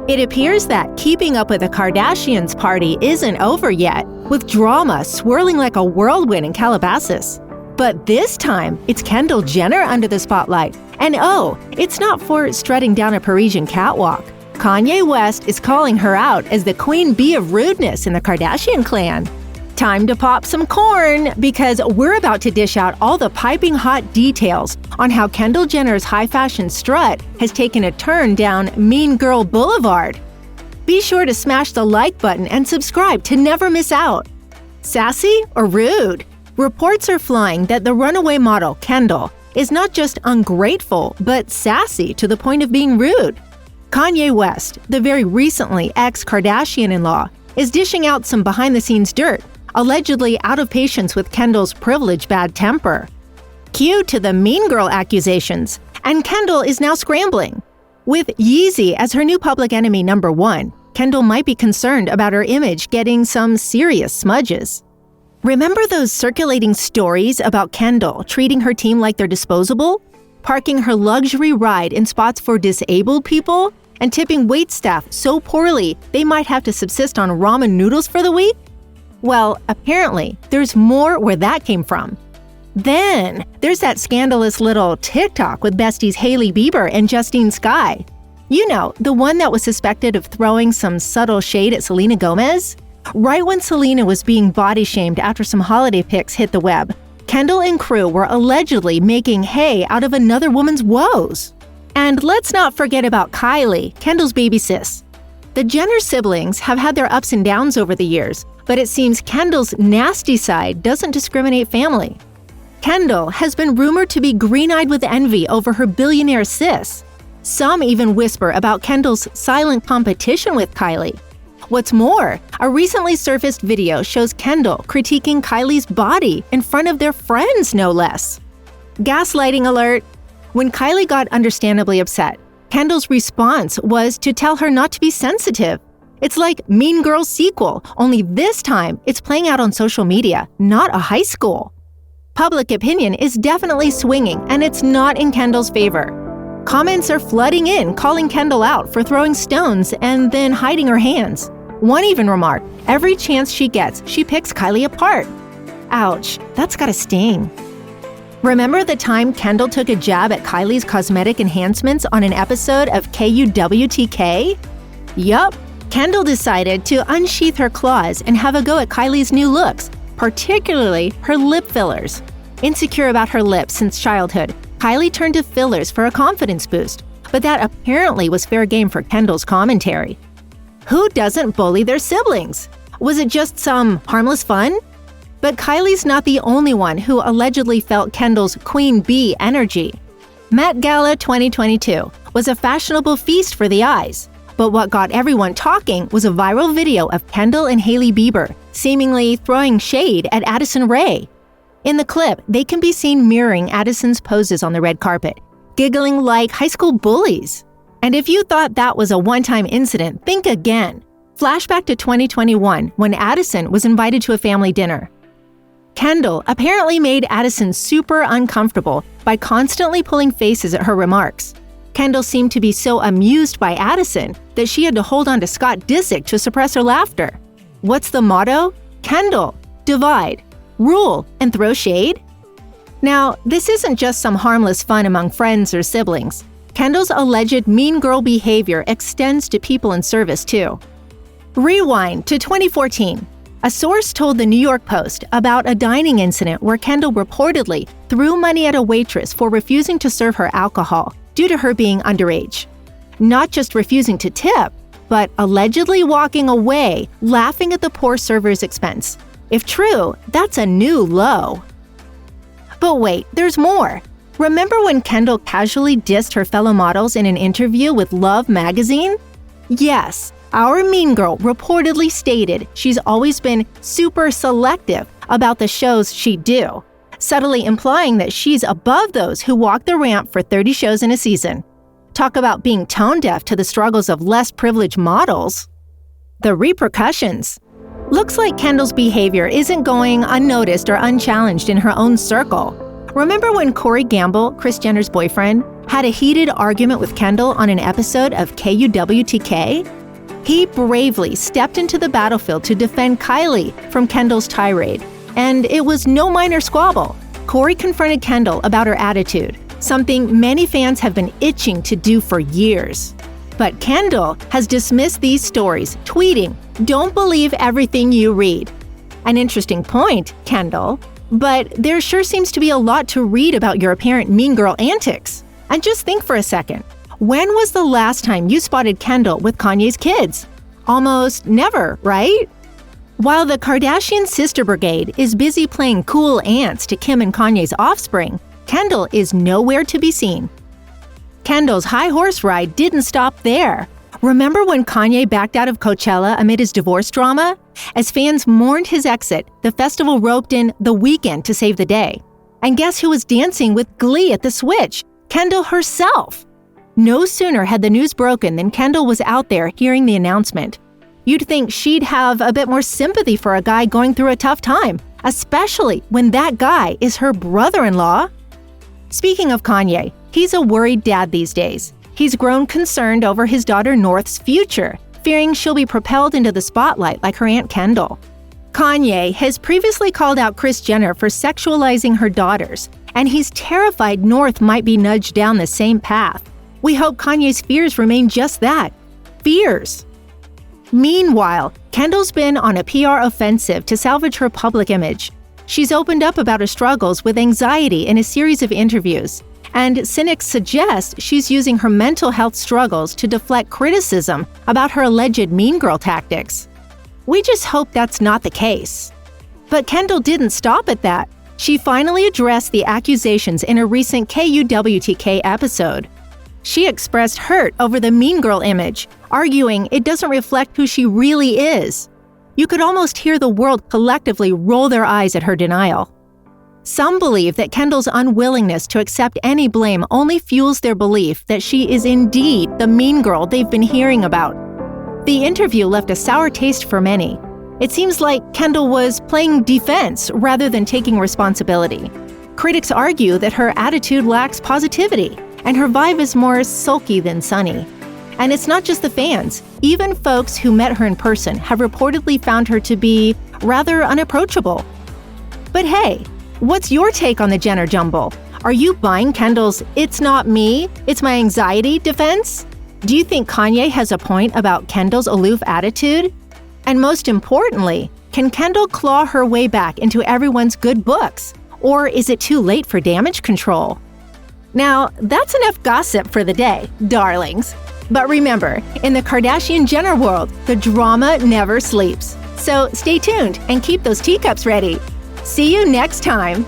It appears that keeping up with the Kardashians party isn't over yet, with drama swirling like a whirlwind in Calabasas. But this time, it's Kendall Jenner under the spotlight. And oh, it's not for strutting down a Parisian catwalk. Kanye West is calling her out as the queen bee of rudeness in the Kardashian clan. Time to pop some corn, because we're about to dish out all the piping hot details on how Kendall Jenner's high-fashion strut has taken a turn down Mean Girl Boulevard. Be sure to smash the like button and subscribe to never miss out. Sassy or rude? Reports are flying that the runaway model, Kendall, is not just ungrateful, but sassy to the point of being rude. Kanye West, the very recently ex-Kardashian-in-law, is dishing out some behind-the-scenes dirt, allegedly out of patience with Kendall's privileged bad temper. Cue to the Mean Girl accusations, and Kendall is now scrambling. With Yeezy as her new public enemy number one, Kendall might be concerned about her image getting some serious smudges. Remember those circulating stories about Kendall treating her team like they're disposable? Parking her luxury ride in spots for disabled people? And tipping waitstaff so poorly they might have to subsist on ramen noodles for the week? Well, apparently, there's more where that came from. Then, there's that scandalous little TikTok with besties Hailey Bieber and Justine Skye. You know, the one that was suspected of throwing some subtle shade at Selena Gomez? Right when Selena was being body-shamed after some holiday pics hit the web, Kendall and crew were allegedly making hay out of another woman's woes. And let's not forget about Kylie, Kendall's baby sis. The Jenner siblings have had their ups and downs over the years, but it seems Kendall's nasty side doesn't discriminate family. Kendall has been rumored to be green-eyed with envy over her billionaire sis. Some even whisper about Kendall's silent competition with Kylie. What's more, a recently surfaced video shows Kendall critiquing Kylie's body in front of their friends, no less. Gaslighting alert! When Kylie got understandably upset, Kendall's response was to tell her not to be sensitive. It's like Mean Girls sequel, only this time it's playing out on social media, not a high school. Public opinion is definitely swinging, and it's not in Kendall's favor. Comments are flooding in, calling Kendall out for throwing stones and then hiding her hands. One even remarked, every chance she gets, she picks Kylie apart. Ouch, that's gotta sting. Remember the time Kendall took a jab at Kylie's cosmetic enhancements on an episode of KUWTK? Yup, Kendall decided to unsheath her claws and have a go at Kylie's new looks, particularly her lip fillers. Insecure about her lips since childhood, Kylie turned to fillers for a confidence boost, but that apparently was fair game for Kendall's commentary. Who doesn't bully their siblings? Was it just some harmless fun? But Kylie's not the only one who allegedly felt Kendall's queen bee energy. Met Gala 2022 was a fashionable feast for the eyes, but what got everyone talking was a viral video of Kendall and Hailey Bieber seemingly throwing shade at Addison Rae. In the clip, they can be seen mirroring Addison's poses on the red carpet, giggling like high school bullies. And if you thought that was a one-time incident, think again. Flashback to 2021 when Addison was invited to a family dinner. Kendall apparently made Addison super uncomfortable by constantly pulling faces at her remarks. Kendall seemed to be so amused by Addison that she had to hold on to Scott Disick to suppress her laughter. What's the motto? Kendall, divide, rule, and throw shade? Now, this isn't just some harmless fun among friends or siblings. Kendall's alleged mean girl behavior extends to people in service too. Rewind to 2014. A source told the New York Post about a dining incident where Kendall reportedly threw money at a waitress for refusing to serve her alcohol due to her being underage. Not just refusing to tip, but allegedly walking away, laughing at the poor server's expense. If true, that's a new low. But wait, there's more. Remember when Kendall casually dissed her fellow models in an interview with Love magazine? Yes, our mean girl reportedly stated she's always been super selective about the shows she'd do, subtly implying that she's above those who walk the ramp for 30 shows in a season. Talk about being tone-deaf to the struggles of less privileged models. The repercussions. Looks like Kendall's behavior isn't going unnoticed or unchallenged in her own circle. Remember when Corey Gamble, Kris Jenner's boyfriend, had a heated argument with Kendall on an episode of KUWTK? He bravely stepped into the battlefield to defend Kylie from Kendall's tirade. And it was no minor squabble. Corey confronted Kendall about her attitude, something many fans have been itching to do for years. But Kendall has dismissed these stories, tweeting, "Don't believe everything you read." An interesting point, Kendall. But there sure seems to be a lot to read about your apparent mean girl antics. And just think for a second. When was the last time you spotted Kendall with Kanye's kids? Almost never, right? While the Kardashian sister brigade is busy playing cool aunts to Kim and Kanye's offspring, Kendall is nowhere to be seen. Kendall's high horse ride didn't stop there. Remember when Kanye backed out of Coachella amid his divorce drama? As fans mourned his exit, the festival roped in The Weeknd to save the day. And guess who was dancing with glee at the switch? Kendall herself. No sooner had the news broken than Kendall was out there hearing the announcement. You'd think she'd have a bit more sympathy for a guy going through a tough time, especially when that guy is her brother-in-law. Speaking of Kanye, he's a worried dad these days. He's grown concerned over his daughter North's future, fearing she'll be propelled into the spotlight like her Aunt Kendall. Kanye has previously called out Kris Jenner for sexualizing her daughters, and he's terrified North might be nudged down the same path. We hope Kanye's fears remain just that, fears. Meanwhile, Kendall's been on a PR offensive to salvage her public image. She's opened up about her struggles with anxiety in a series of interviews, and cynics suggest she's using her mental health struggles to deflect criticism about her alleged mean girl tactics. We just hope that's not the case. But Kendall didn't stop at that. She finally addressed the accusations in a recent KUWTK episode. She expressed hurt over the mean girl image, arguing it doesn't reflect who she really is. You could almost hear the world collectively roll their eyes at her denial. Some believe that Kendall's unwillingness to accept any blame only fuels their belief that she is indeed the mean girl they've been hearing about. The interview left a sour taste for many. It seems like Kendall was playing defense rather than taking responsibility. Critics argue that her attitude lacks positivity, and her vibe is more sulky than sunny. And it's not just the fans. Even folks who met her in person have reportedly found her to be rather unapproachable. But hey, what's your take on the Jenner jumble? Are you buying Kendall's "it's not me, it's my anxiety" defense? Do you think Kanye has a point about Kendall's aloof attitude? And most importantly, can Kendall claw her way back into everyone's good books? Or is it too late for damage control? Now, that's enough gossip for the day, darlings. But remember, in the Kardashian-Jenner world, the drama never sleeps. So stay tuned and keep those teacups ready. See you next time.